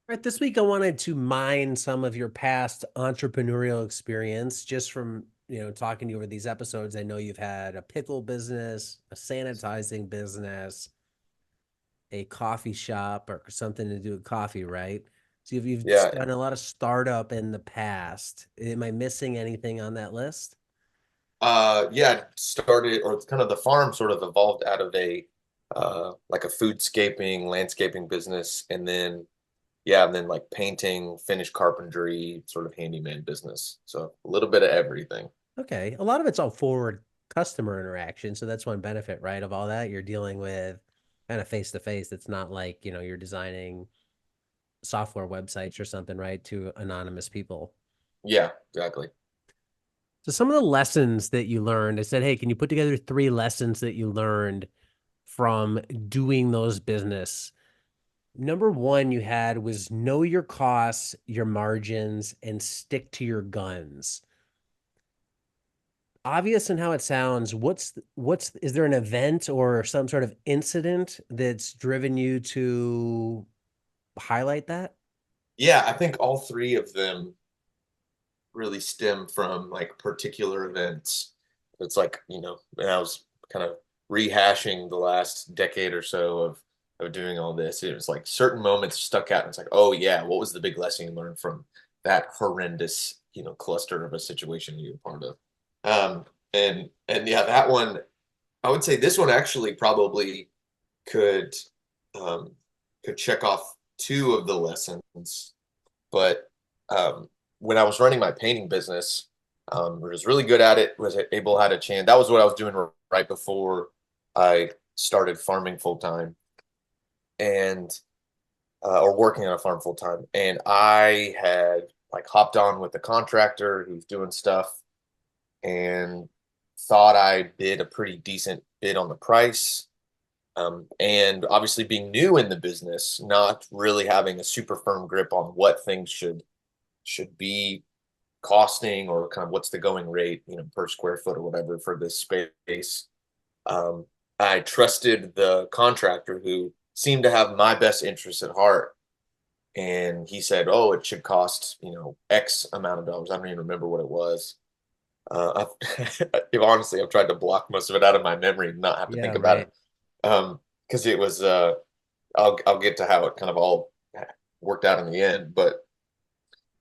Right, this week I wanted to mine some of your past entrepreneurial experience just from, talking to you over these episodes. I know you've had a pickle business, a sanitizing business, a coffee shop or something to do with coffee, right? So you've Yeah. done a lot of startup in the past. Am I missing anything on that list? Yeah, started or kind of the farm sort of evolved out of a like a foodscaping, landscaping business, and then yeah, and then like painting, finished carpentry, sort of handyman business. So a little bit of everything. Okay. A lot of it's all forward customer interaction. So that's one benefit, right? Of all that, you're dealing with kind of face to face. It's not like, you're designing software websites or something, right, to anonymous people. Yeah, exactly. So some of the lessons that you learned, I said, hey, can you put together three lessons that you learned from doing those business? Number one you had was know your costs, your margins, and stick to your guns. Obvious in how it sounds. Is there an event or some sort of incident that's driven you to highlight that? Yeah, I think all three of them really stem from like particular events. It's like, when I was kind of rehashing the last decade or so of doing all this, it was like certain moments stuck out and it's like, oh yeah, what was the big lesson you learned from that horrendous, cluster of a situation you were part of? Um, and yeah, that one, I would say this one actually probably could um could check off two of the lessons, but when I was running my painting business, was really good at it. Was able had a chance. That was what I was doing right before I started farming full time and or working on a farm full time. And I had like hopped on with the contractor who's doing stuff and thought I bid a pretty decent bid on the price. And obviously, being new in the business, not really having a super firm grip on what things should be costing or kind of what's the going rate, per square foot or whatever for this space. Um, I trusted the contractor who seemed to have my best interests at heart. And he said, "Oh, it should cost, X amount of dollars." I don't even remember what it was. If honestly, I've tried to block most of it out of my memory and not have to Yeah, think about right. it. Because it was, I'll get to how it kind of all worked out in the end.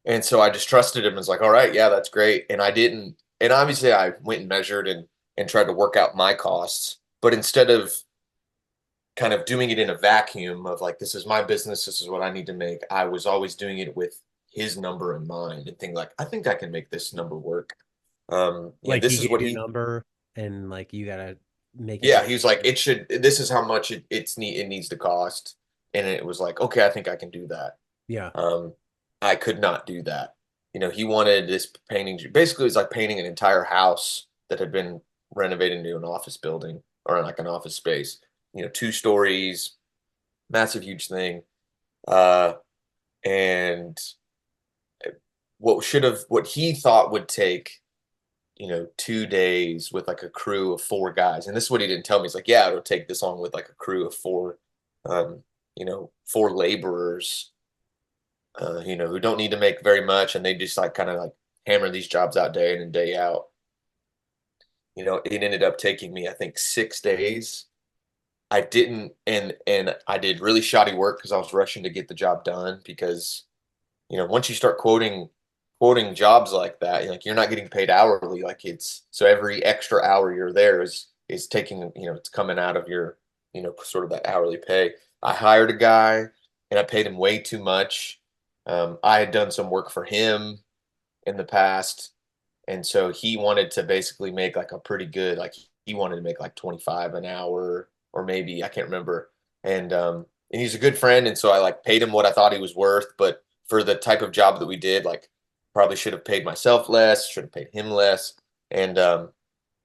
And so I just trusted him and was like, all right, yeah, that's great. And I didn't, and obviously I went and measured and tried to work out my costs. But instead of kind of doing it in a vacuum of like, this is my business, this is what I need to make, I was always doing it with his number in mind and think like, I think I can make this number work. Like he This is gave what you a he, number and like you gotta make it yeah, work. he was like, it should, this is how much it needs to cost. And it was like, okay, I think I can do that. Yeah. Um, I could not do that. He wanted this painting. Basically, it was like painting an entire house that had been renovated into an office building or like an office space. 2 stories, massive, huge thing. Uh, and what he thought would take, 2 days with like a crew of 4 guys. And this is what he didn't tell me. He's like, yeah, it'll take this long with like a crew of um, 4 laborers who don't need to make very much and they just like kind of like hammer these jobs out day in and day out. It ended up taking me, I think, 6 days. I didn't, and I did really shoddy work because I was rushing to get the job done because, once you start quoting jobs like that, like you're not getting paid hourly. Like so every extra hour you're there is taking, it's coming out of your, sort of that hourly pay. I hired a guy and I paid him way too much. I had done some work for him in the past, and so he wanted to basically make like a pretty good, like he wanted to make like 25 an hour or maybe I can't remember. And he's a good friend, and so I like paid him what I thought he was worth, but for the type of job that we did, like probably should have paid myself less, should have paid him less. And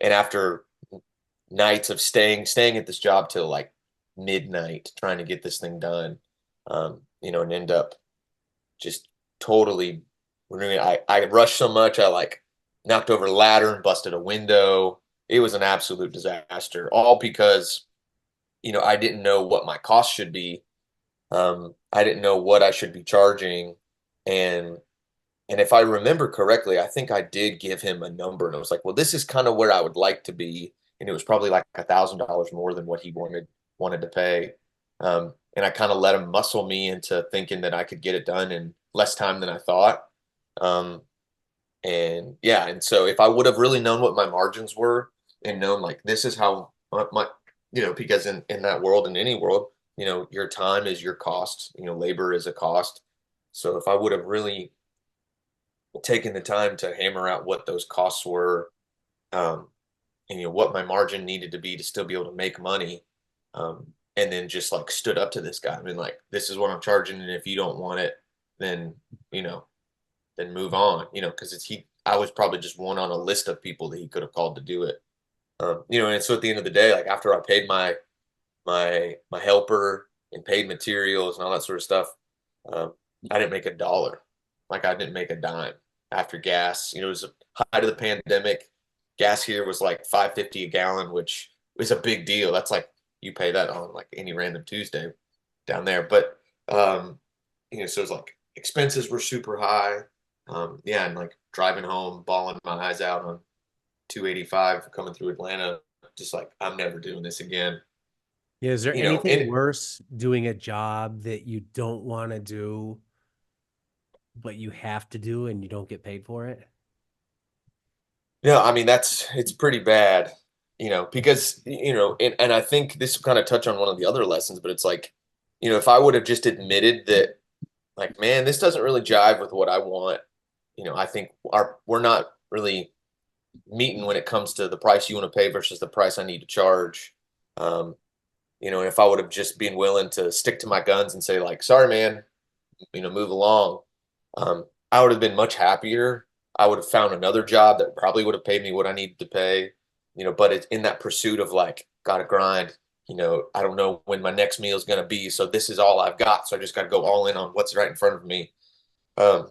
after nights of staying at this job till like midnight trying to get this thing done, and end up just totally I rushed so much I like knocked over a ladder and busted a window. It was an absolute disaster, all because I didn't know what my cost should be. I didn't know what I should be charging, and if I remember correctly, I think I did give him a number, and I was like, well, this is kind of where I would like to be, and it was probably like $1,000 more than what he wanted to pay. And I kind of let him muscle me into thinking that I could get it done in less time than I thought. Um, and yeah, and so if I would have really known what my margins were and known like this is how my because in that world, in any world, your time is your cost, labor is a cost. So if I would have really taken the time to hammer out what those costs were, um, and what my margin needed to be to still be able to make money, and then just like stood up to this guy. I mean, like, this is what I'm charging, and if you don't want it, then you know, then move on. Because I was probably just one on a list of people that he could have called to do it. And so at the end of the day, like after I paid my helper and paid materials and all that sort of stuff, um, I didn't make a dollar. Like I didn't make a dime after gas. It was the height of the pandemic. Gas here was like 5.50 a gallon, which is a big deal. That's like you pay that on like any random Tuesday down there. But so it's like expenses were super high. Yeah, and like driving home, bawling my eyes out on 285 coming through Atlanta, just like I'm never doing this again. Yeah, is there anything And worse doing a job that you don't want to do, but you have to do and you don't get paid for it? no, I mean it's pretty bad, because and I think this kind of touch on one of the other lessons, but it's like, if I would have just admitted that, like, man, this doesn't really jive with what I want, I think we're not really meeting when it comes to the price you want to pay versus the price I need to charge. Um, and if I would have just been willing to stick to my guns and say like, sorry, man, move along, I would have been much happier. I would have found another job that probably would have paid me what I needed to pay, but it's in that pursuit of like, gotta grind, I don't know when my next meal is going to be. So this is all I've got. So I just got to go all in on what's right in front of me. Um,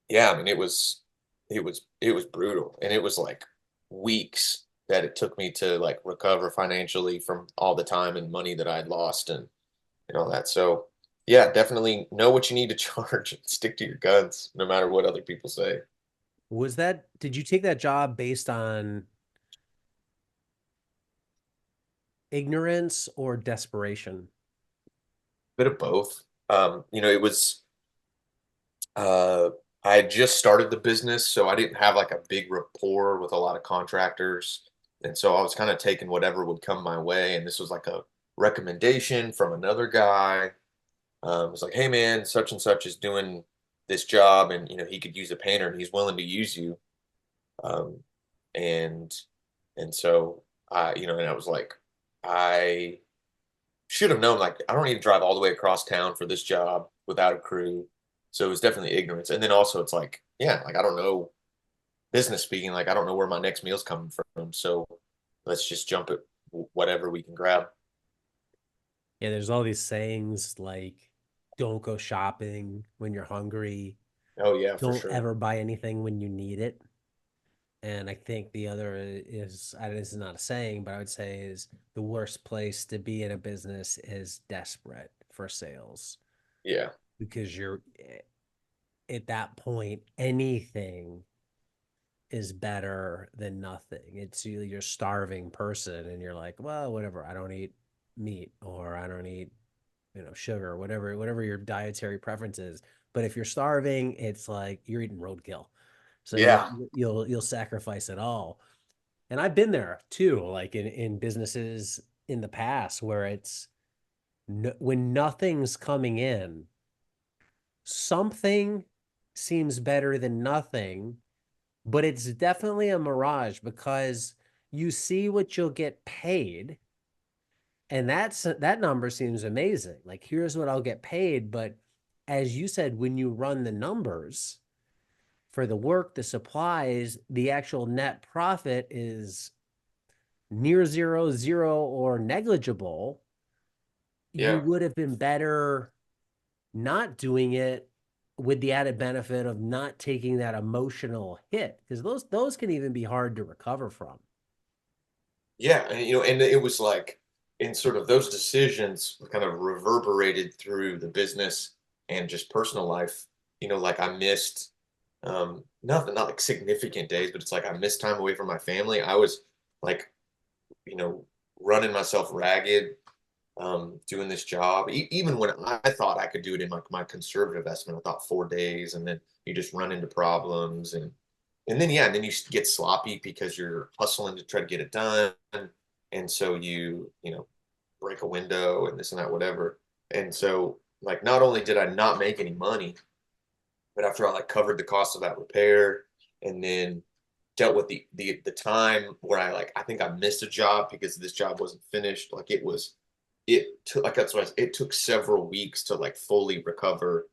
yeah, I mean, it was brutal. And it was like weeks that it took me to like recover financially from all the time and money that I had lost and all that. So yeah, definitely know what you need to charge and stick to your guns, no matter what other people say. Did you take that job based on ignorance or desperation? Bit of both. It was uh I had just started the business, so I didn't have like a big rapport with a lot of contractors. And so I was kind of taking whatever would come my way. And this was like a recommendation from another guy. It was like, hey man, such and such is doing this job, and he could use a painter, and he's willing to use you. Um, and so and I was like, I should have known, like, I don't need to drive all the way across town for this job without a crew. So it was definitely ignorance. And then also it's like, yeah, like I don't know, business speaking, like I don't know where my next meal's coming from. So let's just jump at whatever we can grab. Yeah, there's all these sayings like don't go shopping when you're hungry, Oh yeah, for don't sure. ever buy anything when you need it. And I think the other is, this is not a saying, but I would say is the worst place to be in a business is desperate for sales Yeah. because you're at that point, anything is better than nothing. It's you're a starving person and you're like, well, whatever. I don't eat meat or I don't eat, sugar, whatever your dietary preference is. But if you're starving, it's like you're eating roadkill. So Yeah. you'll sacrifice it all. And I've been there too, like in businesses in the past where it's no, when nothing's coming in, something seems better than nothing, but it's definitely a mirage because you see what you'll get paid, and that number seems amazing. Like here's what I'll get paid, but as you said, when you run the numbers for the work, the supplies, the actual net profit is near zero, zero, or negligible. You Yeah. would have been better not doing it with the added benefit of not taking that emotional hit because those can even be hard to recover from. Yeah. And it was like, and sort of those decisions kind of reverberated through the business and just personal life. Like I missed nothing, not like significant days, but it's like I missed time away from my family. I was like, you know, running myself ragged, doing this job. Even when I thought I could do it in like my conservative estimate, I thought 4 days, and then you just run into problems, and then yeah, and then you get sloppy because you're hustling to try to get it done, and so you break a window and this and that, whatever. And so like not only did I not make any money, but after I like covered the cost of that repair and then dealt with the time where I think I missed a job because this job wasn't finished. Like it took like that's what it took several weeks to like fully recover.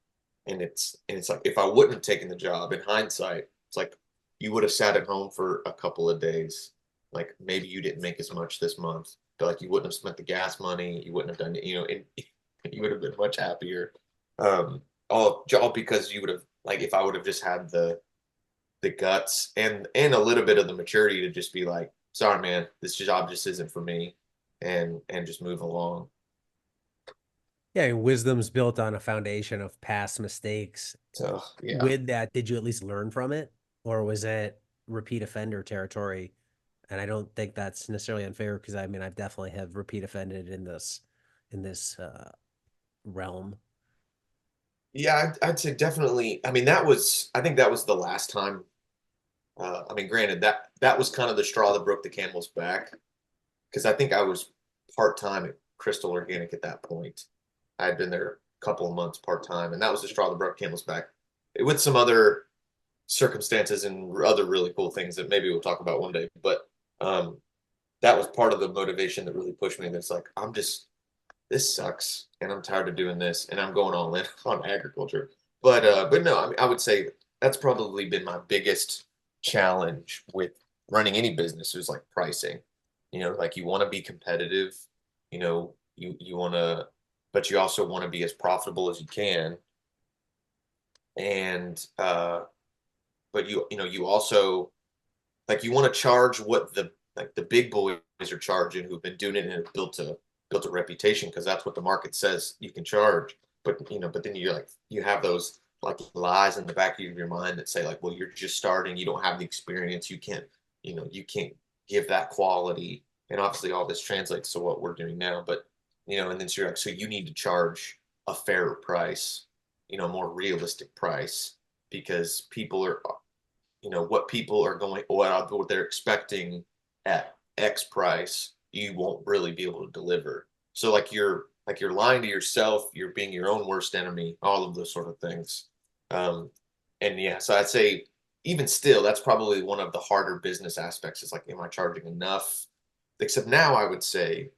And it's like if I wouldn't have taken the job in hindsight, it's like you would have sat at home for a couple of days. Like maybe you didn't make as much this month, but like you wouldn't have spent the gas money, you wouldn't have done it, and you would have been much happier. Um, all because you would have like if I would have just had the guts and a little bit of the maturity to just be like, sorry, man, this job just isn't for me, and just move along. Yeah, wisdom's built on a foundation of past mistakes. So yeah, With that, did you at least learn from it, or was it repeat offender territory? And I don't think that's necessarily unfair because I mean I've definitely have repeat offended in this realm. yeah, I'd say definitely. I mean, I think that was the last time. I mean, granted that was kind of the straw that broke the camel's back because I think I was part time at Crystal Organic at that point. I had been there a couple of months part time, and that was the straw that broke the camel's back. With some other circumstances and other really cool things that maybe we'll talk about one day. But um, that was part of the motivation that really pushed me. That's like this sucks, and I'm tired of doing this, and I'm going all in on agriculture. But no, I mean, I would say that's probably been my biggest challenge with running any business is like pricing. Like you want to be competitive, you want to, but you also want to be as profitable as you can, and but you also like you want to charge what the big boys are charging who've been doing it and have built a reputation because that's what the market says you can charge. But then you have those like lies in the back of your mind that say like, well, you're just starting, you don't have the experience, you can't give that quality. And obviously all this translates to what we're doing now. But and then so you're like, so you need to charge a fairer price, more realistic price because people are what people are going what they're expecting at X price, you won't really be able to deliver. So like you're lying to yourself, you're being your own worst enemy, all of those sort of things. Um, and yeah, so I'd say even still, that's probably one of the harder business aspects. Is like, am I charging enough? Except now, I would say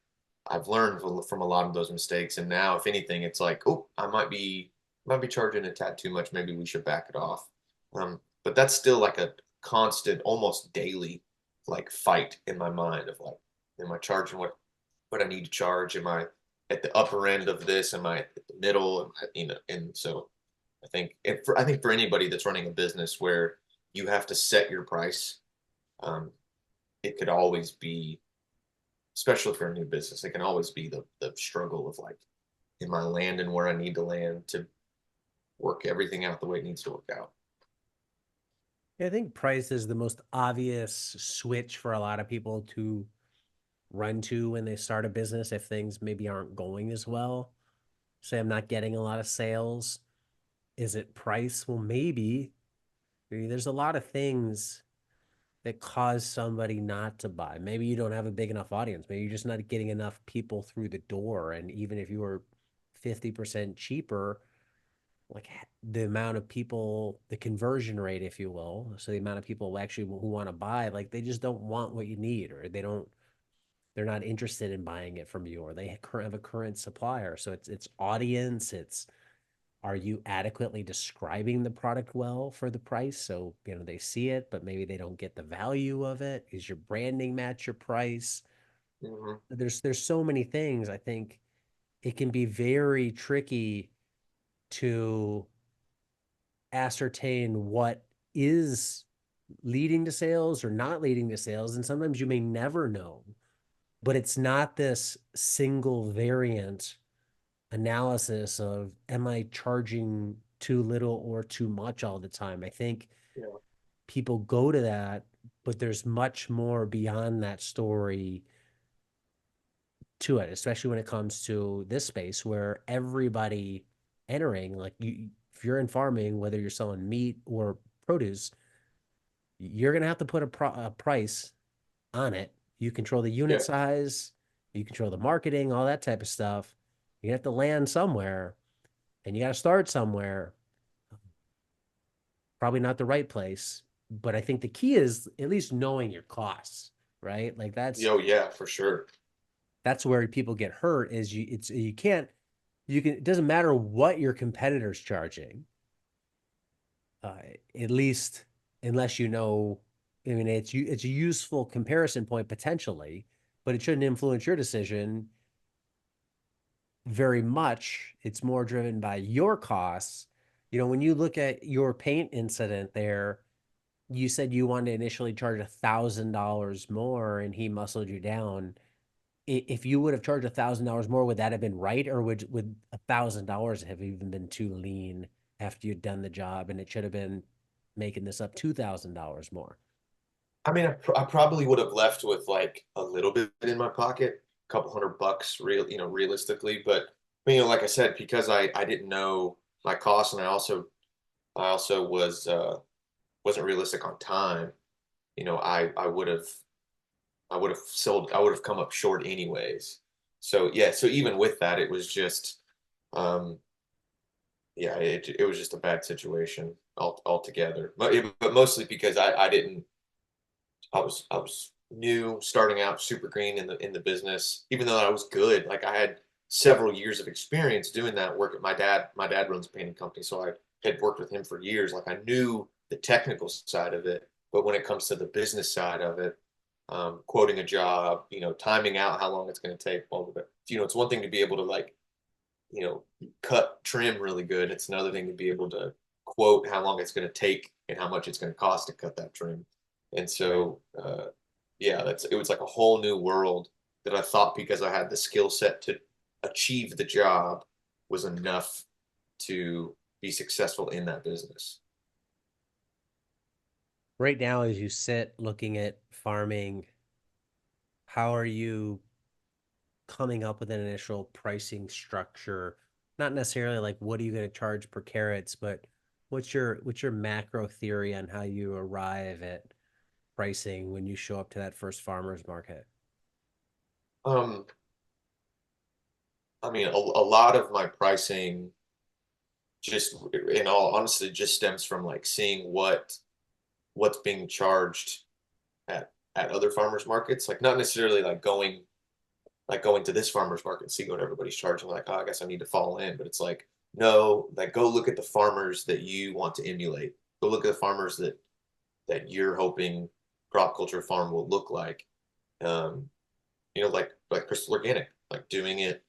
I've learned from a lot of those mistakes, and now, if anything, it's like, oh, I might be charging a tad too much. Maybe we should back it off. But that's still like a constant, almost daily, like fight in my mind of like, am I charging what I need to charge? Am I at the upper end of this? Am I at the middle? And so I think for anybody that's running a business where you have to set your price, um, it could always be, especially for a new business, it can always be the struggle of like, am I landing where I need to land to work everything out the way it needs to work out? Yeah, I think price is the most obvious switch for a lot of people to run to when they start a business if things maybe aren't going as well. Say I'm not getting a lot of sales. Is it price? Well, maybe. Maybe there's a lot of things that cause somebody not to buy. Maybe you don't have a big enough audience. Maybe you're just not getting enough people through the door. And even if you were 50% cheaper, like the amount of people, the conversion rate, if you will, so the amount of people actually who want to buy, like they just don't want what you need, or they're not interested in buying it from you, or they have a current supplier. So it's audience, it's are you adequately describing the product well for the price? So, they see it, but maybe they don't get the value of it. Is your branding match your price? Mm-hmm. There's so many things. I think it can be very tricky to ascertain what is leading to sales or not leading to sales. And sometimes you may never know but it's not this single variant analysis of am I charging too little or too much all the time. I think Yeah. people go to that, but there's much more beyond that story to it, especially when it comes to this space where everybody entering, like you, if you're in farming, whether you're selling meat or produce, you're going to have to put a price on it. You control the unit Yeah. size, you control the marketing, all that type of stuff. You have to land somewhere and you got to start somewhere. Probably not the right place, but I think the key is at least knowing your costs, right? Like Yo, yeah, for sure. that's where people get hurt is you can't you can it doesn't matter what your competitor's charging, uh, at least unless you know. I mean, it's a useful comparison point potentially, but it shouldn't influence your decision very much. It's more driven by your costs. You know, when you look at your paint incident there, you said you wanted to initially charge $1,000 more, and he muscled you down. If you would have charged $1,000 more, would that have been right, or would $1,000 have even been too lean after you'd done the job, and it should have been making this up $2,000 more? I mean, I probably would have left with like a little bit in my pocket, a couple $100, realistically. But like I said, because I didn't know my costs, and I also wasn't realistic on time. I would have come up short anyways. So yeah, so even with that, it was just, um, yeah, it was just a bad situation altogether. But mostly because I didn't I was new, starting out, super green in the business. Even though I was good, like I had several years of experience doing that work. At my dad runs a painting company, so I had worked with him for years. Like I knew the technical side of it, but when it comes to the business side of it, quoting a job, timing out how long it's going to take, all of it. It's one thing to be able to like, cut trim really good. It's another thing to be able to quote how long it's going to take and how much it's going to cost to cut that trim. And Right. so, yeah, it was like a whole new world that I thought because I had the skill set to achieve the job was enough to be successful in that business. Right now, as you sit looking at farming, how are you coming up with an initial pricing structure? Not necessarily like what are you going to charge per carrots, but what's your macro theory on how you arrive at pricing when you show up to that first farmer's market? Um, I mean, a lot of my pricing just, in all honesty, just stems from like seeing what's being charged at other farmers markets. Like not necessarily like going to this farmer's market and see what everybody's charging. Like, oh, I guess I need to fall in. But it's like, no, like go look at the farmers that you want to emulate. Go look at the farmers that you're hoping crop culture farm will look like. Um, like Crystal Organic, like doing it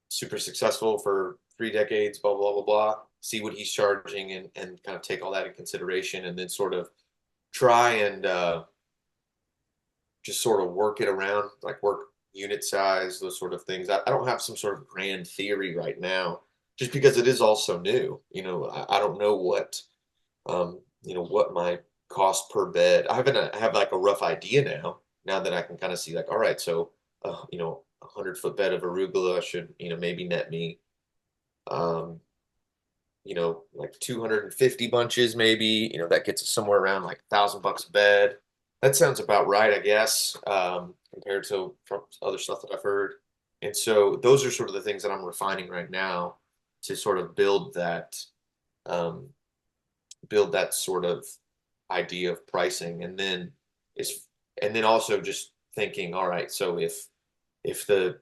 super successful for 3 decades, blah blah blah blah. See what he's charging and kind of take all that in consideration, and then sort of try and just sort of work it around, like work unit size, those sort of things. I don't have some sort of grand theory right now, just because it is all so new. I don't know what my cost per bed. I have like a rough idea now that I can kind of see like, all right, so, 100-foot bed of arugula should, maybe net me, um, like 250 bunches, maybe, that gets us somewhere around like $1,000 a bed. That sounds about right, I guess, compared to from other stuff that I've heard. And so those are sort of the things that I'm refining right now to sort of um, build that sort of idea of pricing. Is, and then also just thinking, all right, so if the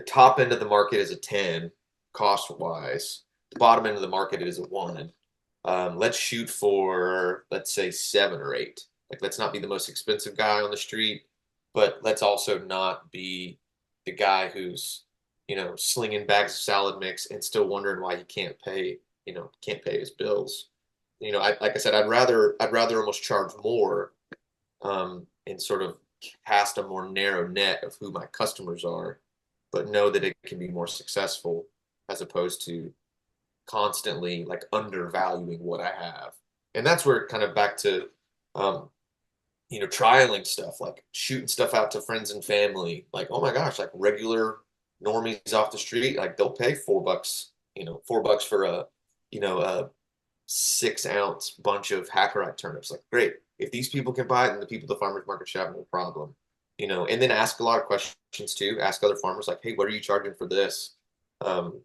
top end of the market is a 10 cost wise, the bottom end of the market is a 1. Let's shoot for, let's say, 7 or 8. Like, let's not be the most expensive guy on the street, but let's also not be the guy who's, slinging bags of salad mix and still wondering why he can't pay his bills. Like I said, I'd rather almost charge more, and sort of cast a more narrow net of who my customers are, but know that it can be more successful as opposed to constantly like undervaluing what I have. And that's where it kind of back to um, trialing stuff, like shooting stuff out to friends and family. Like, oh my gosh, like regular normies off the street, like they'll pay $4, $4 for a 6 ounce bunch of Hackerite turnips. Like, great. If these people can buy it, then the people at the farmers market should have no problem. And then ask a lot of questions too. Ask other farmers like, hey, what are you charging for this? Um,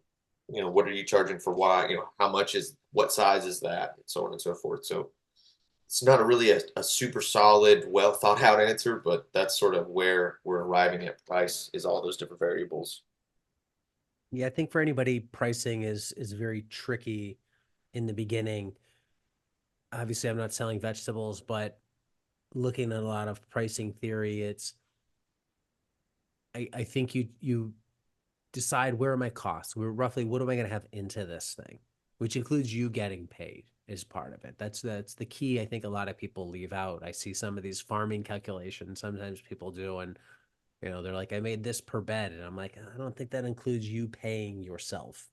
what are you charging for why? How much is what size is that? And so on and so forth. So it's not really a super solid, well thought out answer, but that's sort of where we're arriving at price is all those different variables. Yeah, I think for anybody, pricing is very tricky in the beginning. Obviously, I'm not selling vegetables, but looking at a lot of pricing theory, I think you decide where are my costs? Where roughly what am I going to have into this thing, which includes you getting paid is part of it. That's the key. I think a lot of people leave out. I see some of these farming calculations. Sometimes people do, and they're like, I made this per bed, and I'm like, I don't think that includes you paying yourself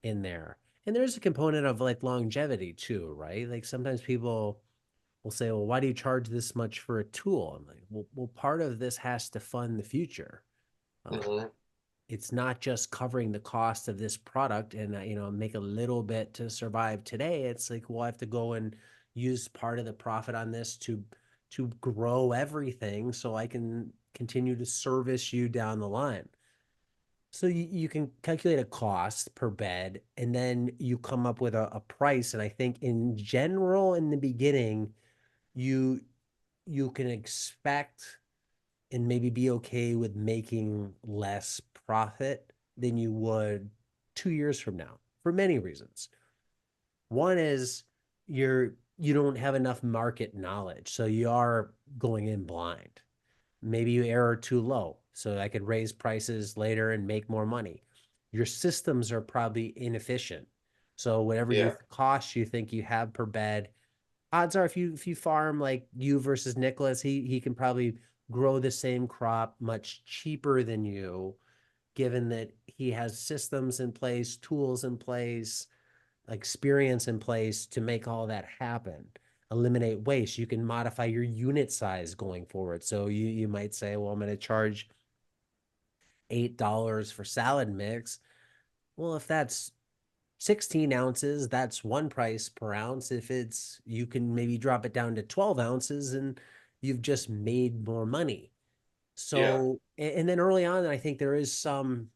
in there. And there's a component of like longevity too, right? Like sometimes people will say, well, why do you charge this much for a tool? I'm like, well, part of this has to fund the future. Um, Hmm. it's not just covering the cost of this product and make a little bit to survive today. It's like, well, I have to go and use part of the profit on this to grow everything so I can continue to service you down the line. So you can calculate a cost per bed and then you come up with a price. And I think in general, in the beginning, you you can expect and maybe be okay with making less profit than you would 2 years from now for many reasons. One is you don't have enough market knowledge, so you are going in blind. Maybe you err too low, so I could raise prices later and make more money. Your systems are probably inefficient, so whatever you Yeah. cost you think you have per bed, odds are if you farm like you versus Nicholas, he can probably grow the same crop much cheaper than you, given that he has systems in place, tools in place, experience in place to make all that happen. Eliminate waste. You can modify your unit size going forward. So you might say, well, I'm going to charge $8 for salad mix. Well, if that's 16 ounces, that's one price per ounce. If it's, you can maybe drop it down to 12 ounces and you've just made more money. Yeah. So, and then early on, I think there is some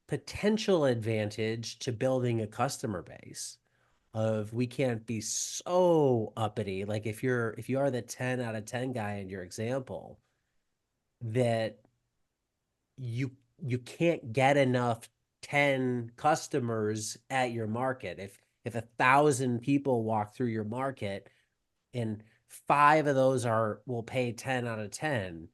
potential advantage to building a customer base of we can't be so uppity. Like if you are the 10 out of 10 guy in your example, that you you can't get enough 10 customers at your market. If 1,000 people walk through your market and five of those are will pay 10 out of 10,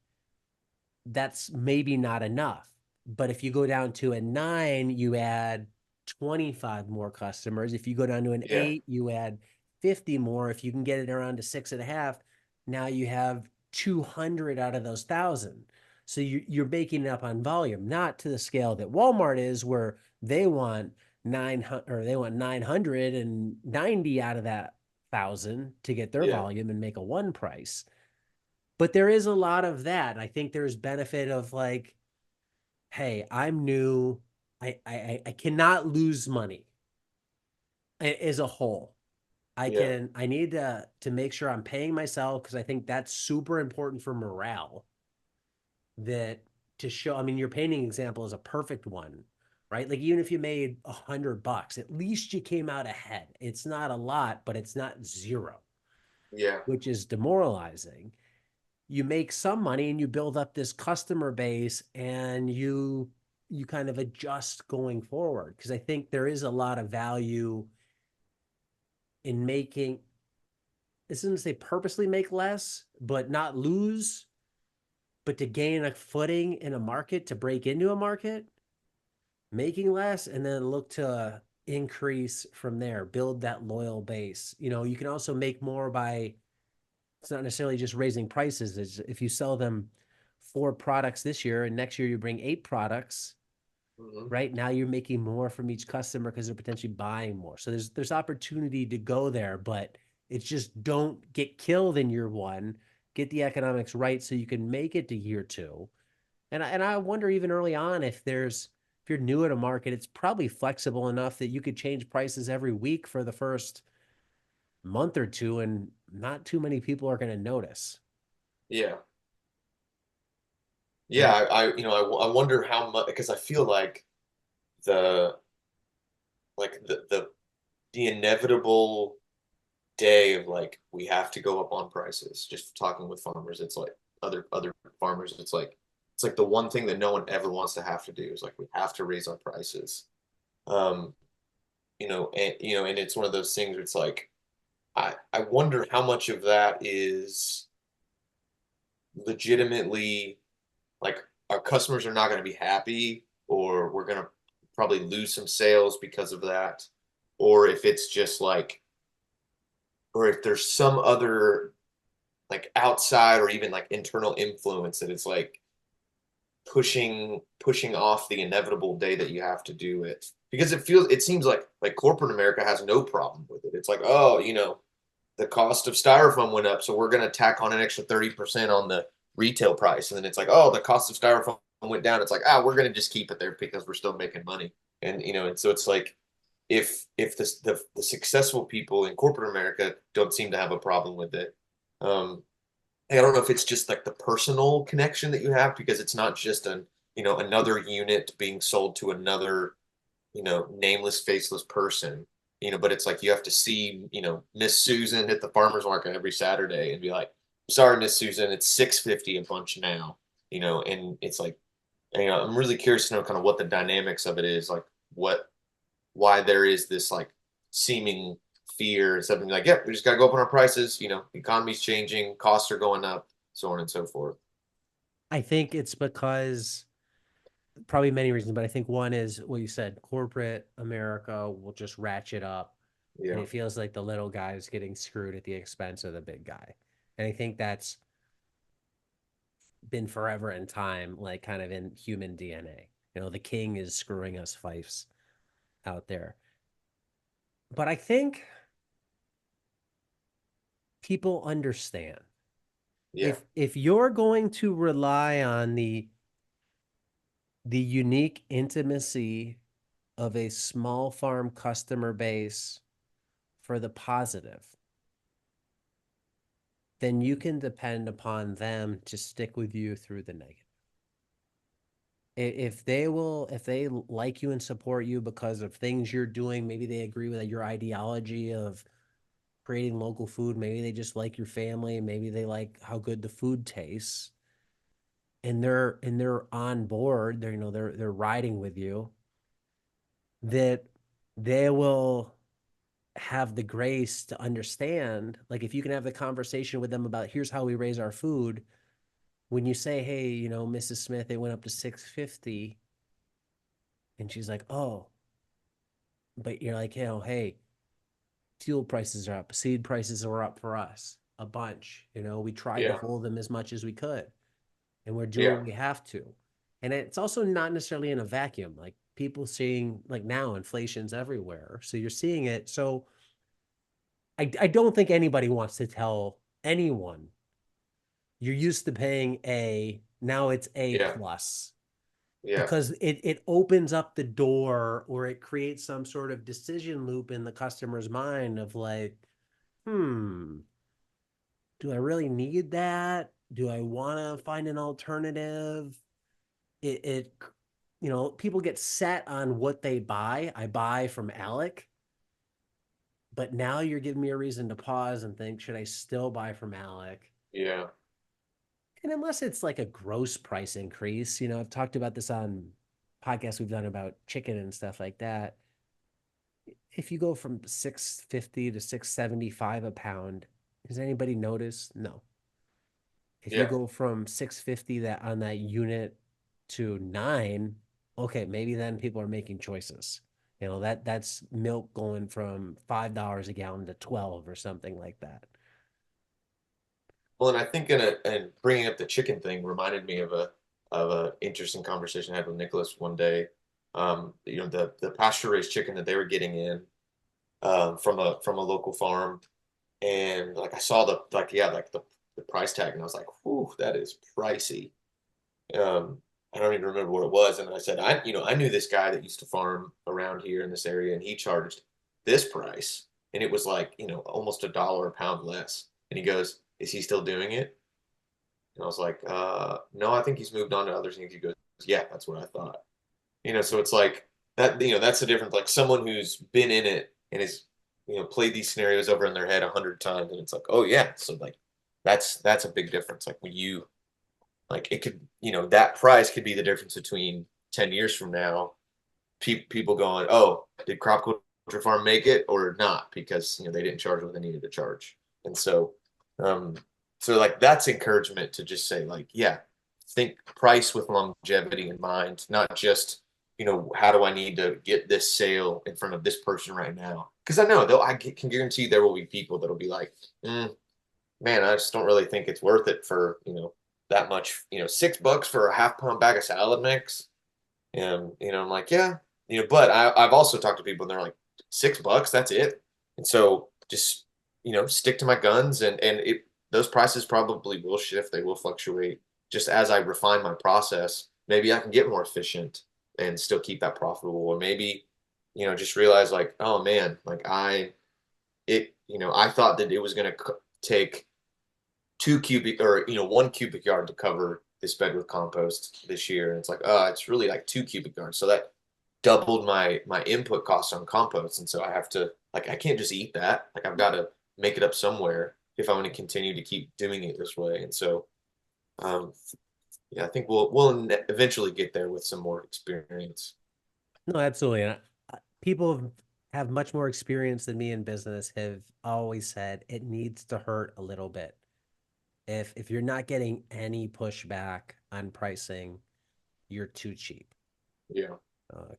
that's maybe not enough. But if you go down to a nine, you add 25 more customers. If you go down to an Yeah. eight, you add 50 more. If you can get it around to 6.5, now you have 200 out of those 1,000. So you're making it up on volume, not to the scale that Walmart is, where they want 900 or they want 990 out of that 1,000 to get their Yeah. volume and make a one price. But there is a lot of that. I think there's benefit of like, hey, I'm new. I cannot lose money as a whole. Yeah. I need to make sure I'm paying myself because I think that's super important for morale. That to show, I mean, your painting example is a perfect one, right? Like even if you made $100, at least you came out ahead. It's not a lot, but it's not zero, Yeah. which is demoralizing. You make some money and you build up this customer base and you kind of adjust going forward because I think there is a lot of value in making, this isn't to say purposely make less but not lose, but to gain a footing in a market, to break into a market, making less and then look to increase from there, build that loyal base. You can also make more by It's not necessarily just raising prices. It's if you sell them 4 products this year and next year you bring 8 products, Mhm. right? Now you're making more from each customer because they're potentially buying more. So there's opportunity to go there, but it's just don't get killed in year one. Get the economics right so you can make it to year two. And I wonder even early on if you're new at a market, it's probably flexible enough that you could change prices every week for the first month or two, and not too many people are going to notice. Yeah. And Yeah, I wonder how much, because I feel like the the inevitable day of like we have to go up on prices. Just talking with farmers, it's like other farmers, it's like the one thing that no one ever wants to have to do is like we have to raise our prices. Um, and it's one of those things where it's like I wonder how much of that is legitimately like our customers are not going to be happy, or we're going to probably lose some sales because of that, or if it's just like, or if there's some other like outside or even like internal influence that it's like pushing off the inevitable day that you have to do it, because it seems like corporate America has no problem with it. It's like, oh, the cost of styrofoam went up, so we're going to tack on an extra 30% on the retail price. And then it's like, oh, the cost of styrofoam went down. It's like, we're going to just keep it there because we're still making money. And so it's like, if the successful people in corporate America don't seem to have a problem with it. I don't know if it's just like the personal connection that you have, because it's not just another unit being sold to another, nameless, faceless person, but it's like you have to see, Miss Susan at the farmer's market every Saturday and be like, sorry, Miss Susan, it's 650 a bunch now, and it's like, I'm really curious to know kind of what the dynamics of it is, like why there is this like seeming fear and something like, yeah, we just got to go up on our prices, the economy's changing, costs are going up, so on and so forth. I think it's because probably many reasons, but I think one is what you said, corporate America will just ratchet up and Yeah. it feels like the little guy is getting screwed at the expense of the big guy. And I think that's been forever in time, like kind of in human DNA. The king is screwing us fiefs out there. But I think people understand Yeah. if you're going to rely on the unique intimacy of a small farm customer base for the positive, then you can depend upon them to stick with you through the negative. If they like you and support you because of things you're doing, maybe they agree with your ideology of creating local food, maybe they just like your family, maybe they like how good the food tastes, and they're on board, they're riding with you, that they will have the grace to understand. Like if you can have the conversation with them about here's how we raise our food, when you say, hey, Mrs. Smith, it went up to 650, and she's like, oh, but you're like, hey, fuel prices are up, seed prices are up for us a bunch. We tried to Yeah. hold them as much as we could, and we're doing Yeah. what we have to. And it's also not necessarily in a vacuum. Like people seeing, like now inflation's everywhere. So you're seeing it. So I don't think anybody wants to tell anyone you're used to paying A, now it's A Yeah. plus, Yeah. because it opens up the door, or it creates some sort of decision loop in the customer's mind of like, hmm, do I really need that? Do I want to find an alternative? It people get set on what they buy. I buy from Alec, but now you're giving me a reason to pause and think, should I still buy from Alec? Yeah. And unless it's like a gross price increase, I've talked about this on podcasts we've done about chicken and stuff like that. If you go from 650 to 675 a pound, does anybody notice? No. If you Yeah. go from 650 that on that unit to 9, okay, maybe then people are making choices. That's milk going from $5 a gallon to 12 or something like that. Well, and I think in a and bringing up the chicken thing reminded me of a interesting conversation I had with Nicholas one day. The pasture raised chicken that they were getting in from a local farm, and like I saw the price tag, and I was like, "Whew, that is pricey." I don't even remember what it was, and I said, I knew this guy that used to farm around here in this area, and he charged this price, and it was like almost $1 a pound less. And he goes, "Is he still doing it?" And I was like, no, I think he's moved on to other things. He goes, "Yeah, that's what I thought." So it's like that, that's the difference. Like someone who's been in it and has, played these scenarios over in their head 100 times, and it's like, oh yeah, so like that's a big difference. Like when you like it could, that price could be the difference between 10 years from now, people going, oh, did crop culture farm make it or not? Because, they didn't charge what they needed to charge. And um, so like that's encouragement to just say like, yeah, think price with longevity in mind, not just, how do I need to get this sale in front of this person right now? Because I know can guarantee there will be people that'll be like, man, I just don't really think it's worth it for, that much, $6 for a half-pound bag of salad mix. And, I'm like, yeah, but I've also talked to people and they're like, $6, that's it. And so just, stick to my guns, and those prices probably will shift. They will fluctuate just as I refine my process. Maybe I can get more efficient and still keep that profitable. Or maybe, just realize like, oh man, like I thought that it was going to take 2 cubic or 1 cubic yard to cover this bed with compost this year, and it's like it's really like 2 cubic yards, so that doubled my input costs on compost. And so I have to, like, I can't just eat that. Like I've got to make it up somewhere if I want to continue to keep doing it this way. And so um yeah, I think we'll eventually get there with some more experience. No, absolutely. And people have much more experience than me in business have always said it needs to hurt a little bit. If you're not getting any pushback on pricing, you're too cheap Yeah,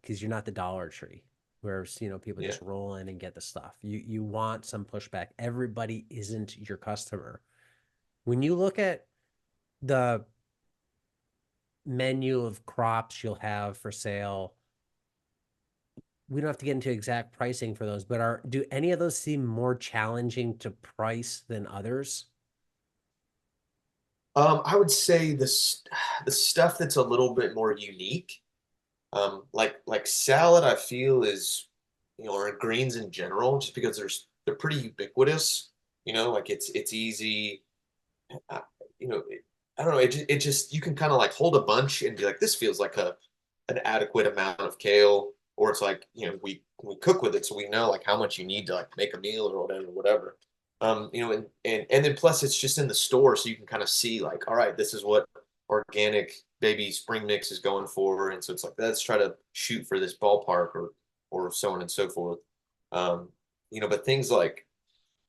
because you're not the Dollar Tree, where people yeah. just roll in and get the stuff. You want some pushback. Everybody isn't your customer. When you look at the menu of crops you'll have for sale, we don't have to get into exact pricing for those, but do any of those seem more challenging to price than others? I would say the stuff that's a little bit more unique, like salad, I feel is, or greens in general, just because they're pretty ubiquitous. Like it's easy. uh, I don't know. It just you can kind of like hold a bunch and be like, this feels like an adequate amount of kale, or it's like, we cook with it, so we know like how much you need to like make a meal or whatever. And then plus it's just in the store, so you can kind of see like, all right, this is what organic baby spring mix is going for, and so it's like let's try to shoot for this ballpark, or so on and so forth. Um, but things like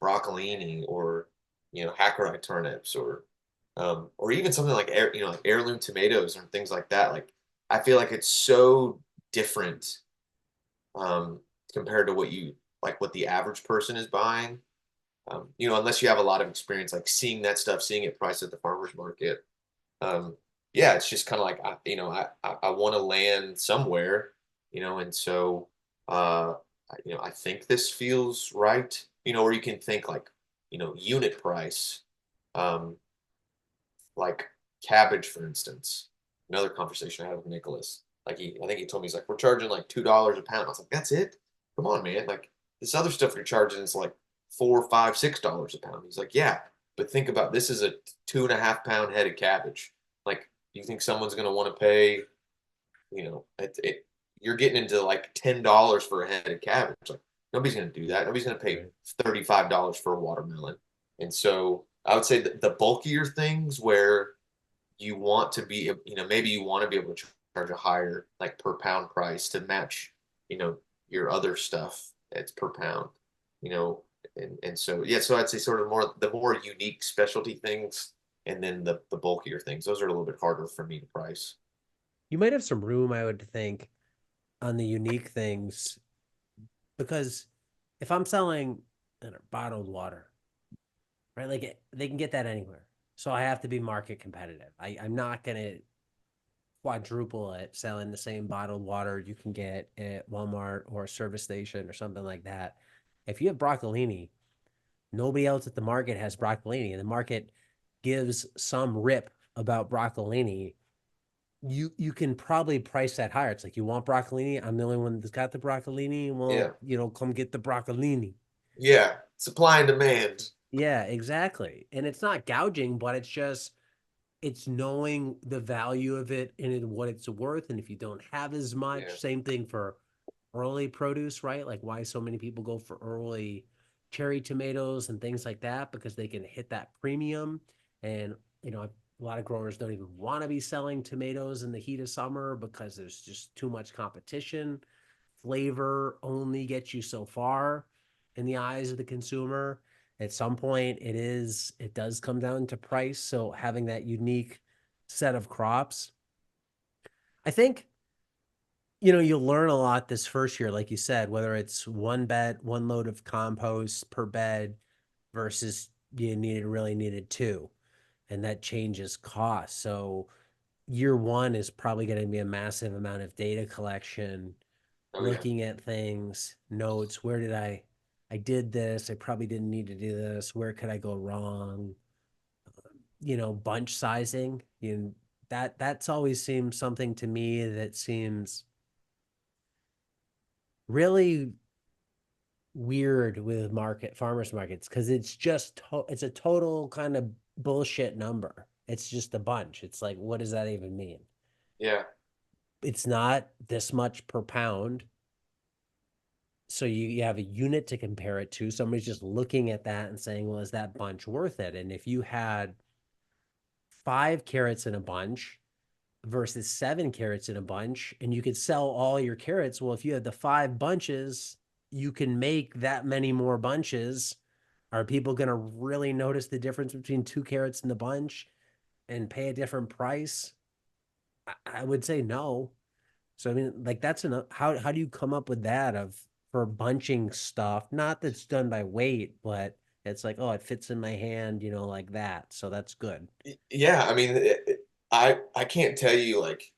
broccolini, or Hackerite turnips, or even something like like heirloom tomatoes and things like that. Like I feel like it's so different, um, compared to what the average person is buying. Unless you have a lot of experience, like seeing that stuff, seeing it priced at the farmer's market. Um, yeah, it's just kind of like I want to land somewhere, and so I think this feels right, or you can think like, unit price, um, like cabbage, for instance. Another conversation I had with Nicholas. Like I think he told me, he's like, we're charging like $2 a pound. I was like, that's it? Come on, man. Like this other stuff you're charging is like $4, $5, $6 a pound. He's like, yeah, but think about, this is a 2.5 pound head of cabbage. Like, do you think someone's gonna want to pay, you're getting into like $10 for a head of cabbage. Like nobody's gonna do that. Nobody's gonna pay Right. $35 for a watermelon. And so I would say that the bulkier things where you want to be, maybe you want to be able to charge a higher like per pound price to match, you know, your other stuff that's per pound, you know, and so yeah, so I'd say sort of the more unique specialty things, and then the bulkier things. Those are a little bit harder for me to price. You might have some room, I would think, on the unique things because if I'm selling bottled water, right, like they can get that anywhere. So I have to be market competitive. I'm not going to quadruple it selling the same bottled water you can get at Walmart or a service station or something like that. If you have broccolini, nobody else at the market has broccolini, and the market gives some rip about broccolini. You can probably price that higher. It's like, you want broccolini? I'm the only one that's got the broccolini. Yeah. Well, come get the broccolini. Yeah. Supply and demand. Yeah, exactly. And it's not gouging, but it's knowing the value of it and what it's worth. And if you don't have as Yeah. much, same thing for early produce, right? Like, why so many people go for early cherry tomatoes and things like that, because they can hit that premium. And, a lot of growers don't even want to be selling tomatoes in the heat of summer because there's just too much competition. Flavor only gets you so far in the eyes of the consumer. At some point, it does come down to price. So having that unique set of crops, I think, you'll learn a lot this first year, like you said, whether it's one bed, one load of compost per bed versus really needed two, and that changes cost. So year one is probably going to be a massive amount of data collection, Oh yeah. looking at things, notes. I did this. I probably didn't need to do this. Where could I go wrong? Bunch sizing. That's always seemed something to me that seems really weird with farmers markets, because it's a total kind of bullshit number. It's just a bunch. It's like, what does that even mean? Yeah. It's not this much per pound. So you have a unit to compare it to. Somebody's just looking at that and saying, well, is that bunch worth it? And if you had 5 carrots in a bunch versus 7 carrots in a bunch, and you could sell all your carrots, well, if you had the 5 bunches, you can make that many more bunches. Are people going to really notice the difference between 2 carrots in the bunch and pay a different price? I would say no. So I mean, like, that's enough. How do you come up with that of for bunching stuff? Not that's done by weight, but it's like, oh, it fits in my hand, like that. So that's good. Yeah. I mean, I can't tell you like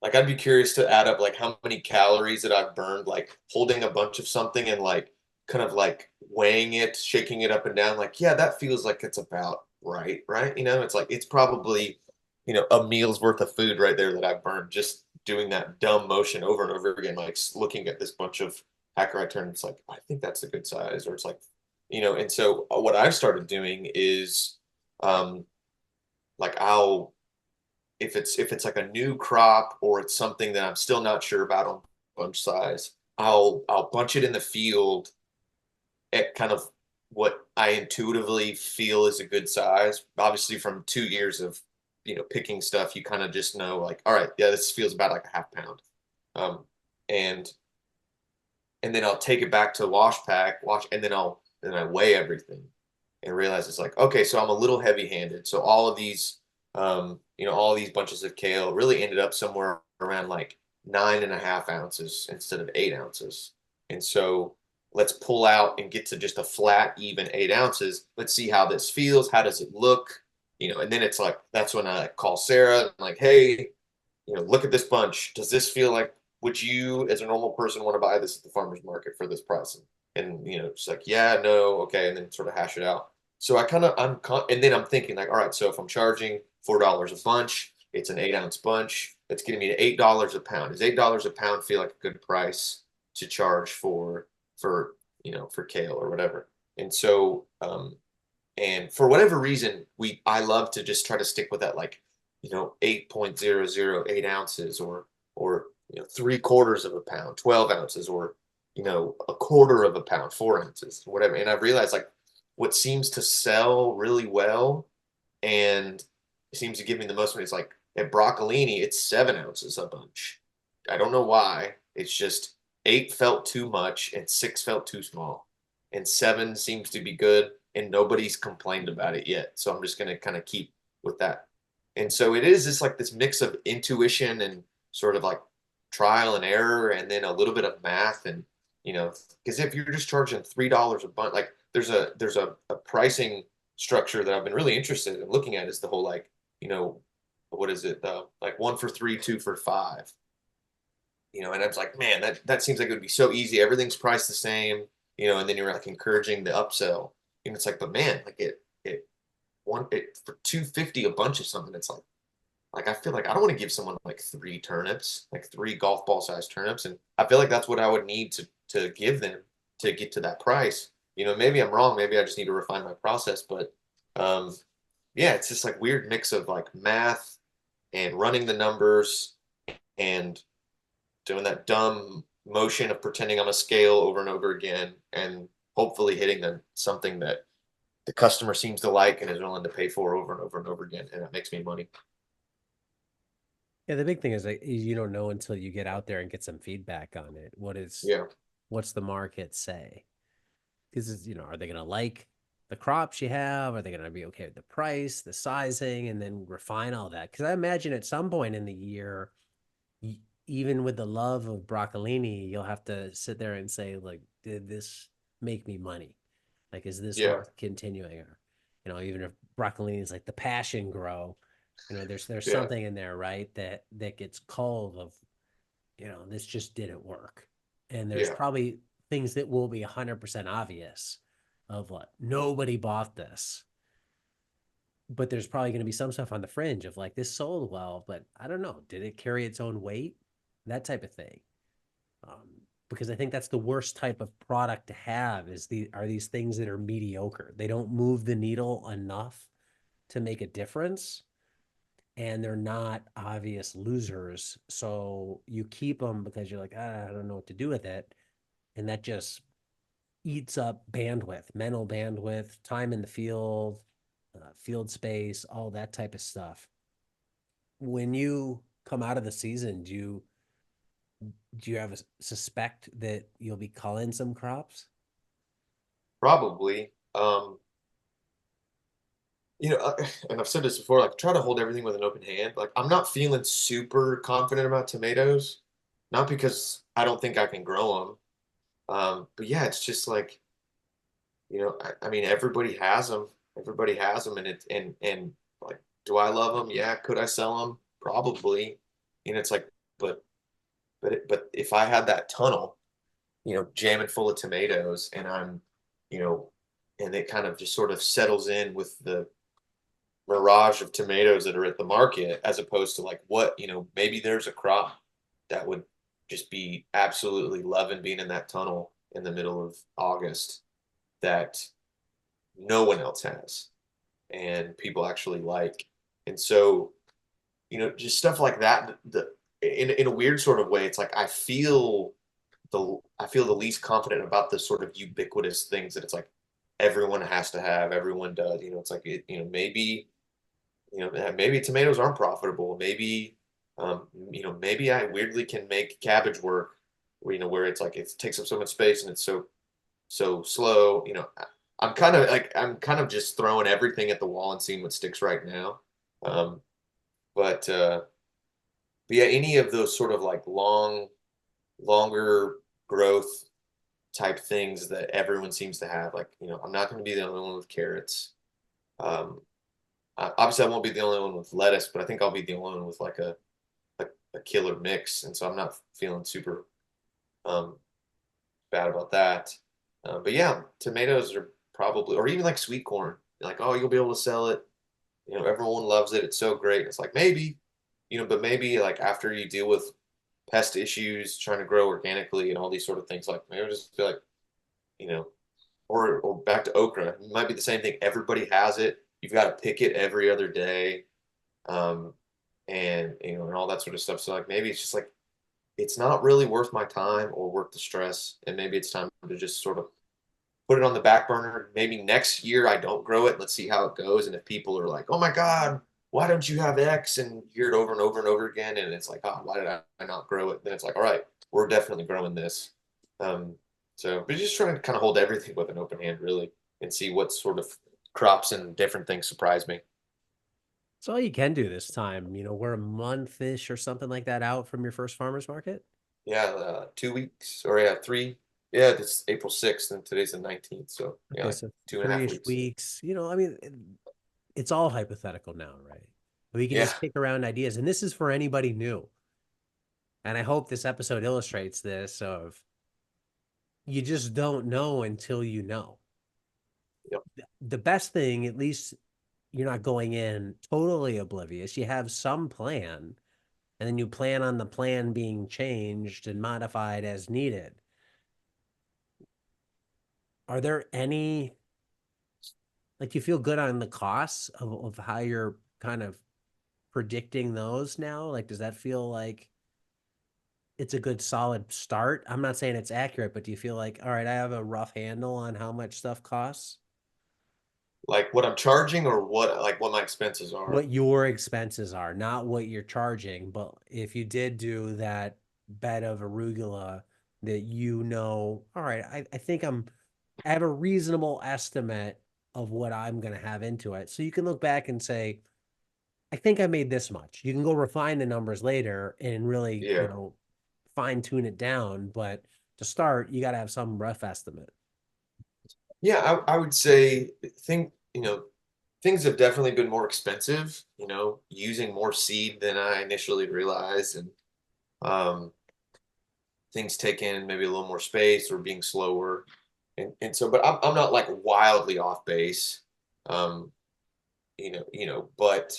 I'd be curious to add up like how many calories that I've burned like holding a bunch of something and like kind of like weighing it, shaking it up and down. Like, yeah, that feels like it's about right, right? It's like it's probably, a meal's worth of food right there that I've burned just doing that dumb motion over and over again, like looking at this bunch of hacker I turn. It's like, I think that's a good size, or it's like, and so what I've started doing is um like I'll if it's like a new crop or it's something that I'm still not sure about on bunch size, I'll bunch it in the field at kind of what I intuitively feel is a good size. Obviously, from 2 years of picking stuff, you kind of just know like, all right, yeah, this feels about like a half pound, um, and and then I'll take it back to wash, and then I weigh everything and realize it's like, okay, so I'm a little heavy handed. So all these bunches of kale really ended up somewhere around like 9.5 ounces instead of 8 ounces. And so let's pull out and get to just a flat, even 8 ounces. Let's see how this feels. How does it look? And then it's like, that's when I call Sarah. I'm like, hey, look at this bunch. Does this feel like, would you, as a normal person, want to buy this at the farmer's market for this price? And it's like, yeah, no, okay, and then sort of hash it out. So and then I'm thinking like, all right, so if I'm charging $4 a bunch, it's an 8 ounce bunch. That's getting me to $8 a pound. Does $8 a pound feel like a good price to charge for kale or whatever? And so, and for whatever reason, I love to just try to stick with that, like 8.008 ounces, or 3/4 of a pound, 12 ounces, or a quarter of a pound, 4 ounces, whatever. And I've realized like what seems to sell really well and seems to give me the most money is like at broccolini, it's 7 ounces a bunch. I don't know why. It's just 8 felt too much and 6 felt too small. And 7 seems to be good and nobody's complained about it yet. So I'm just gonna kind of keep with that. And so it is just like this mix of intuition and sort of like trial and error and then a little bit of math and because if you're just charging $3 a bunch, like there's a pricing structure that I've been really interested in looking at is the whole like, you know, what is it? Like 1 for 3, 2 for 5. And I was like, man, that seems like it would be so easy. Everything's priced the same, and then you're like encouraging the upsell. And it's like, but man, like it for 250 a bunch of something. It's like I feel like I don't want to give someone like 3 turnips, like 3 golf ball sized turnips. And I feel like that's what I would need to give them to get to that price. Maybe I'm wrong. Maybe I just need to refine my process. But um, yeah, it's just like weird mix of like math and running the numbers and doing that dumb motion of pretending I'm a scale over and over again and hopefully hitting them something that the customer seems to like and is willing to pay for over and over and over again. And it makes me money. Yeah, the big thing is like you don't know until you get out there and get some feedback on it. Yeah. What's the market say? Because are they going to like the crops you have? Are they going to be okay with the price, the sizing, and then refine all that? Because I imagine at some point in the year, even with the love of broccolini, you'll have to sit there and say, like, did this make me money? Like, is this Yeah. worth continuing? Or, even if broccolini is like the passion grow, there's Yeah. something in there, right? That gets cold of, this just didn't work. And there's Yeah. probably things that will be 100% obvious of what nobody bought this, but there's probably going to be some stuff on the fringe of like this sold well, but I don't know, did it carry its own weight? That type of thing. Um, because I think that's the worst type of product to have is these things that are mediocre. They don't move the needle enough to make a difference, and they're not obvious losers. So you keep them because you're like, I don't know what to do with it, and that just eats up bandwidth, mental bandwidth, time in the field, field space, all that type of stuff. When you come out of the season, do you have a suspect that you'll be culling some crops? Probably. And I've said this before, like try to hold everything with an open hand. Like I'm not feeling super confident about tomatoes, not because I don't think I can grow them. But yeah, it's just like, I mean, everybody has them. Everybody has them, and like, do I love them? Yeah. Could I sell them? Probably. It's like, but but if I had that tunnel, jamming full of tomatoes, and you know, and it kind of just sort of settles in with the mirage of tomatoes that are at the market, as opposed to like what, maybe there's a crop that would just be absolutely loving being in that tunnel in the middle of August that no one else has and people actually like. And so, just stuff like that, in a weird sort of way, it's like I feel the least confident about the sort of ubiquitous things that it's like everyone has to have, everyone does. It's like maybe tomatoes aren't profitable. Maybe I weirdly can make cabbage work, where it's like it takes up so much space and it's so slow. I'm kind of just throwing everything at the wall and seeing what sticks right now. Um, but yeah, any of those sort of like longer growth type things that everyone seems to have. Like, I'm not going to be the only one with carrots. Um, Obviously, I won't be the only one with lettuce, but I think I'll be the only one with like a killer mix. And so I'm not feeling super um, bad about that. But yeah, tomatoes are probably, or even like sweet corn. Like, oh, you'll be able to sell it. Everyone loves it. It's so great. It's like maybe, but maybe like after you deal with pest issues, trying to grow organically and all these sort of things, like maybe just feel like, you know, or back to okra. It might be the same thing. Everybody has it. You've got to pick it every other day. Um, and and all that sort of stuff. So like maybe it's just like it's not really worth my time or worth the stress. And maybe it's time to just sort of put it on the back burner. Maybe next year I don't grow it. Let's see how it goes. And if people are like, oh my God, why don't you have X? And you hear it over and over and over again. And it's like, oh, why did I not grow it? Then it's like, all right, we're definitely growing this. Um, but just trying to kind of hold everything with an open hand, really, and see what sort of crops and different things surprise me. It's all you can do this time. We're a month-ish or something like that out from your first farmer's market. Yeah, 2 weeks or yeah, three. Yeah, it's April 6th and today's the 19th. So yeah, Okay, like so two and a half 3-ish weeks. weeks. I mean, it's all hypothetical now, right? We can Yeah. just kick around ideas, and this is for anybody new. And I hope this episode illustrates this of you just don't know until you know. Yep. The best thing, at least you're not going in totally oblivious. You have some plan, and then you plan on the plan being changed and modified as needed. Are there any, like, you feel good on the costs of how you're kind of predicting those now? Like, does that feel like it's a good solid start? I'm not saying it's accurate, but do you feel like, all right, I have a rough handle on how much stuff costs? Like what I'm charging or what my expenses are. What your expenses are, not what you're charging. But if you did do that bed of arugula that all right, I think I have a reasonable estimate of what I'm going to have into it. So you can look back and say, I think I made this much. You can go refine the numbers later and really, Yeah. fine tune it down. But to start, you got to have some rough estimate. Yeah, I would say things have definitely been more expensive, using more seed than I initially realized and um things taking maybe a little more space or being slower. And so but I'm not like wildly off base. Um, but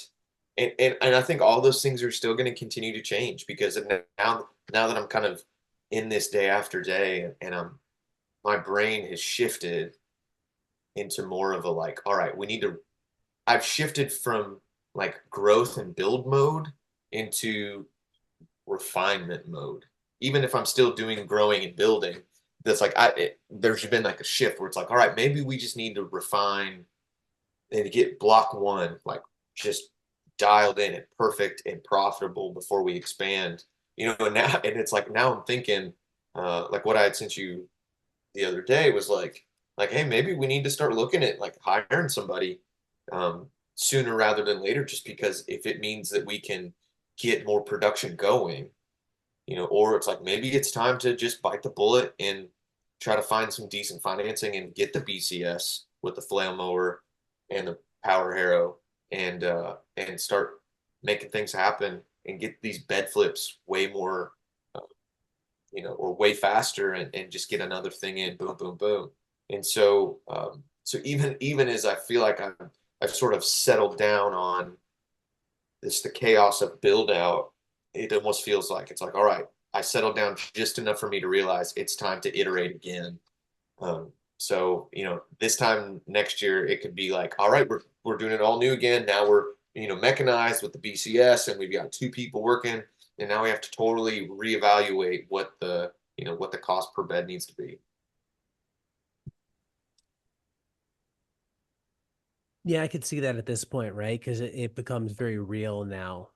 and I think all those things are still going to continue to change because now that I'm kind of in this day after day and my brain has shifted into more of a like, all right, I've shifted from like growth and build mode into refinement mode. Even if I'm still doing growing and building, that's like there's been like a shift where it's like, all right, maybe we just need to refine and get block one like just dialed in and perfect and profitable before we expand. And now and it's like now I'm thinking, like what I had sent you the other day was like, hey, maybe we need to start looking at like hiring somebody sooner rather than later, just because if it means that we can get more production going, or it's like maybe it's time to just bite the bullet and try to find some decent financing and get the BCS with the flail mower and the power harrow and start making things happen and get these bed flips way more uh, or way faster and just get another thing in, boom, boom, boom. And so even as I feel like I've sort of settled down on the chaos of build out, it almost feels like it's like, all right, I settled down just enough for me to realize it's time to iterate again. So this time next year it could be like, all right, we're doing it all new again. Now we're mechanized with the BCS, and we've got two people working, and now we have to totally reevaluate what the cost per bed needs to be. Yeah, I could see that at this point, right? Because it becomes very real now,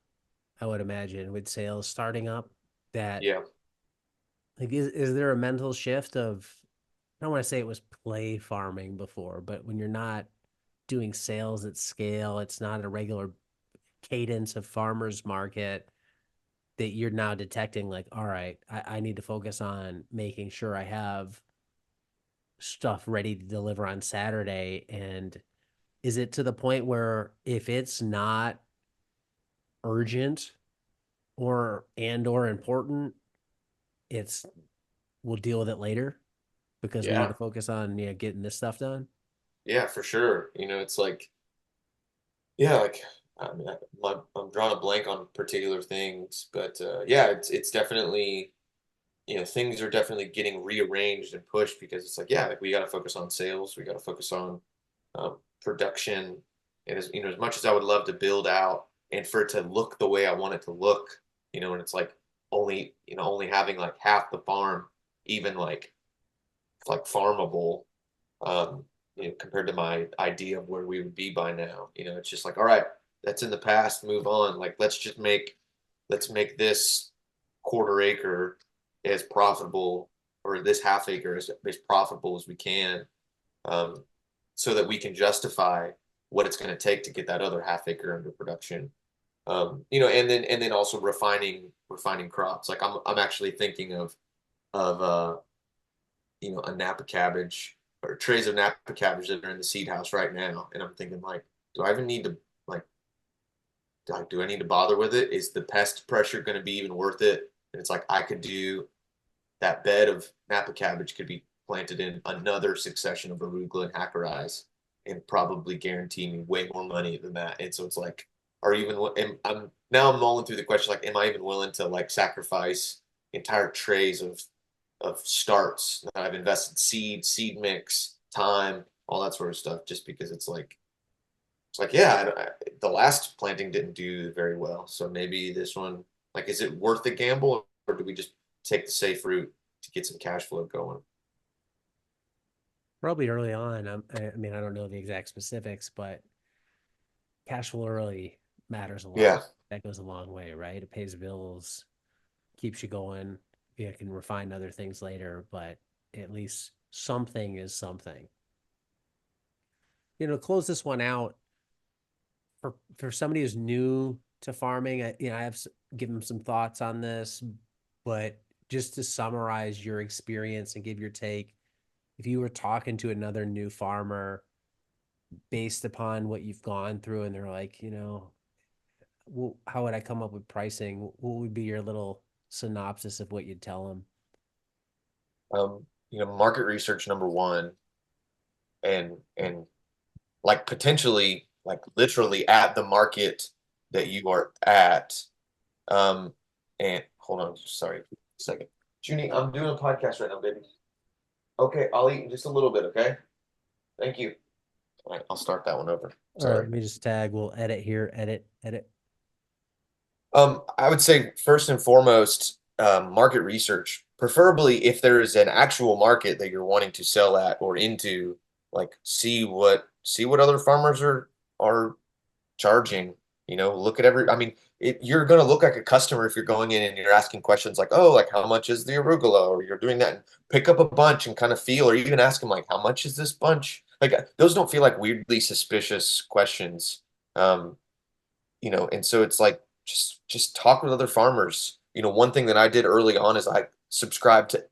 I would imagine, with sales starting up. That, Yeah, like, is there a mental shift of, I don't want to say it was play farming before, but when you're not doing sales at scale, it's not a regular cadence of farmers market, that you're now detecting, like, all right, I need to focus on making sure I have stuff ready to deliver on Saturday. And is it to the point where if it's not urgent or important, it's we'll deal with it later because we need yeah, to focus on getting this stuff done? yeah, for sure. It's like, yeah, like I mean, I'm drawing a blank on particular things, but yeah, it's definitely things are definitely getting rearranged and pushed because it's like, yeah, like we got to focus on sales, we got to focus on production, and as much as I would love to build out and for it to look the way I want it to look, and it's like only having like half the farm even like farmable, um, compared to my idea of where we would be by now. It's just like, all right, that's in the past, move on. Like, let's make this quarter acre as profitable or this half acre as profitable as we can, um, so that we can justify what it's going to take to get that other half acre under production. And then also refining crops. Like I'm actually thinking of a Napa cabbage or trays of Napa cabbage that are in the seed house right now. And I'm thinking like, do I even need to like, do I need to bother with it? Is the pest pressure going to be even worth it? And it's like, I could do that bed of Napa cabbage could be planted in another succession of arugula and hacker eyes and probably guarantee me way more money than that. And so it's like, are you even, I'm now I'm mulling through the question, like, am I even willing to like sacrifice entire trays of starts that I've invested seed mix, time, all that sort of stuff, just because it's like, yeah, the last planting didn't do very well. So maybe this one, like, is it worth the gamble or do we just take the safe route to get some cash flow going? Probably early on. I mean, I don't know the exact specifics, but cash flow early matters a lot. Yeah. That goes a long way, right? It pays bills, keeps you going. You can refine other things later, but at least something is something. Close this one out for somebody who's new to farming. I have given some thoughts on this, but just to summarize your experience and give your take, if you were talking to another new farmer based upon what you've gone through, and they're like, how would I come up with pricing? What would be your little synopsis of what you'd tell them? Market research number one, and like potentially like literally at the market that you are at. Um, and hold on, sorry, a second. Junie, I'm doing a podcast right now, baby. Okay, I'll eat in just a little bit, okay? Thank you. All right, I'll start that one over. All right, Sorry. let me just tag. We'll edit here, edit. I would say first and foremost, market research, preferably if there is an actual market that you're wanting to sell at or into, like see what other farmers are charging. Look at I mean, you're going to look like a customer if you're going in and you're asking questions like, oh, like how much is the arugula? Or you're doing that and pick up a bunch and kind of feel, or even ask them like, how much is this bunch? Like those don't feel like weirdly suspicious questions. Um, and so it's like just talk with other farmers. One thing that I did early on is I subscribed to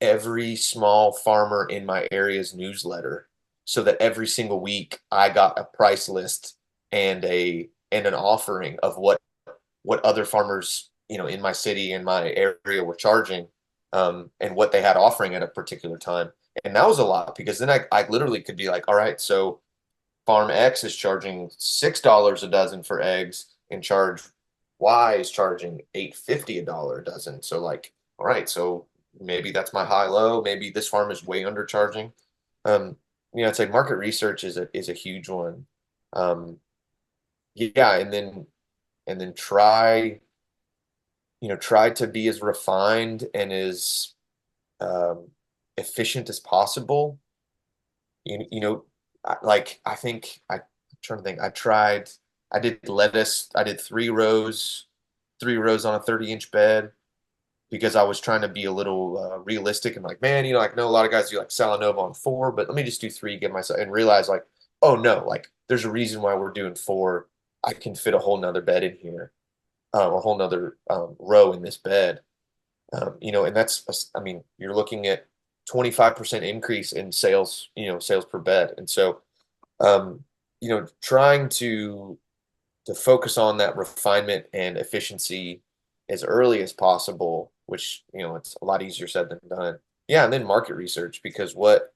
every small farmer in my area's newsletter so that every single week I got a price list and an offering of what other farmers in my city and my area were charging, and what they had offering at a particular time. And that was a lot because then I literally could be like, all right, so farm X is charging $6 a dozen for eggs and charge Y is charging $8.50 a dollar a dozen. So like, all right, so maybe that's my high low. Maybe this farm is way undercharging. Um, I'd say market research is a huge one. Um, yeah, and then try to be as refined and as um, efficient as possible. I think I'm trying to think. I did lettuce. I did 3 rows on a 30-inch bed because I was trying to be a little realistic and like, man, I know a lot of guys do like Salanova on 4, but let me just do 3, give myself and realize like, oh no, like there's a reason why we're doing 4. I can fit a whole nother bed in here, a whole nother row in this bed. And I mean, you're looking at 25% increase in sales, sales per bed. And so, trying to focus on that refinement and efficiency as early as possible, which, it's a lot easier said than done. Yeah, and then market research, because what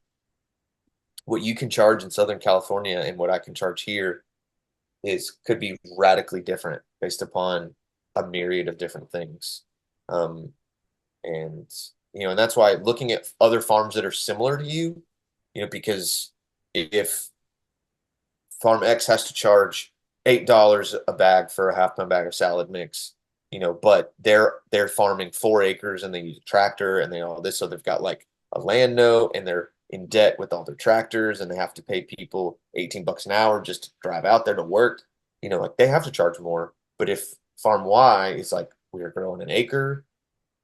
you can charge in Southern California and what I can charge here could be radically different based upon a myriad of different things. Um, and and that's why looking at other farms that are similar to you, because if farm X has to charge $8 a bag for a half-pound bag of salad mix, but they're farming 4 acres and they use a tractor and they all this, so they've got like a land note and they're in debt with all their tractors and they have to pay people $18 an hour just to drive out there to work. Like they have to charge more. But if farm Y is like we're growing an acre,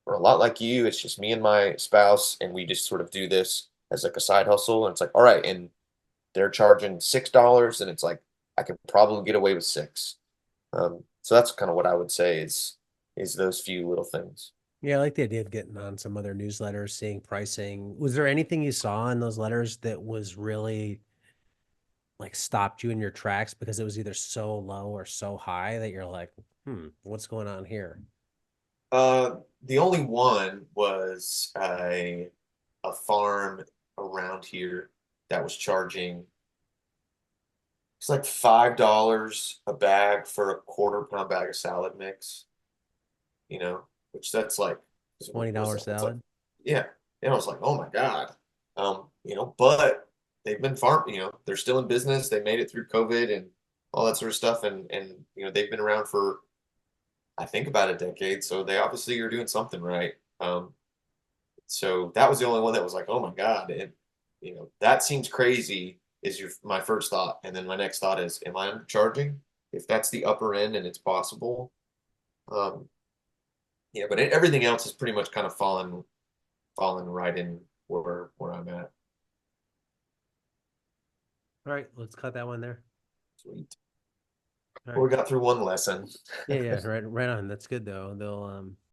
or a lot like you, it's just me and my spouse, and we just sort of do this as like a side hustle. And it's like, all right, and they're charging $6, and it's like I could probably get away with 6. So that's kind of what I would say is those few little things. Yeah, I like the idea of getting on some other newsletters, seeing pricing. Was there anything you saw in those letters that was really like stopped you in your tracks because it was either so low or so high that you're like, what's going on here? The only one was a farm around here that was charging it's like $5 a bag for a quarter-pound bag of salad mix, which that's like what's $20 that? That's like salad? yeah. And I was like, oh my God. But they've been they're still in business. They made it through COVID and all that sort of stuff. And they've been around for I think about a decade. So they obviously are doing something right. So that was the only one that was like, oh my God. And that seems crazy is my first thought. And then my next thought is, am I undercharging? If that's the upper end and it's possible. Um, yeah, but everything else is pretty much kind of fallen right in where I'm at. All right, let's cut that one there. Sweet. All Well, right. we got through one lesson. Yeah, yeah, right on. That's good though. They'll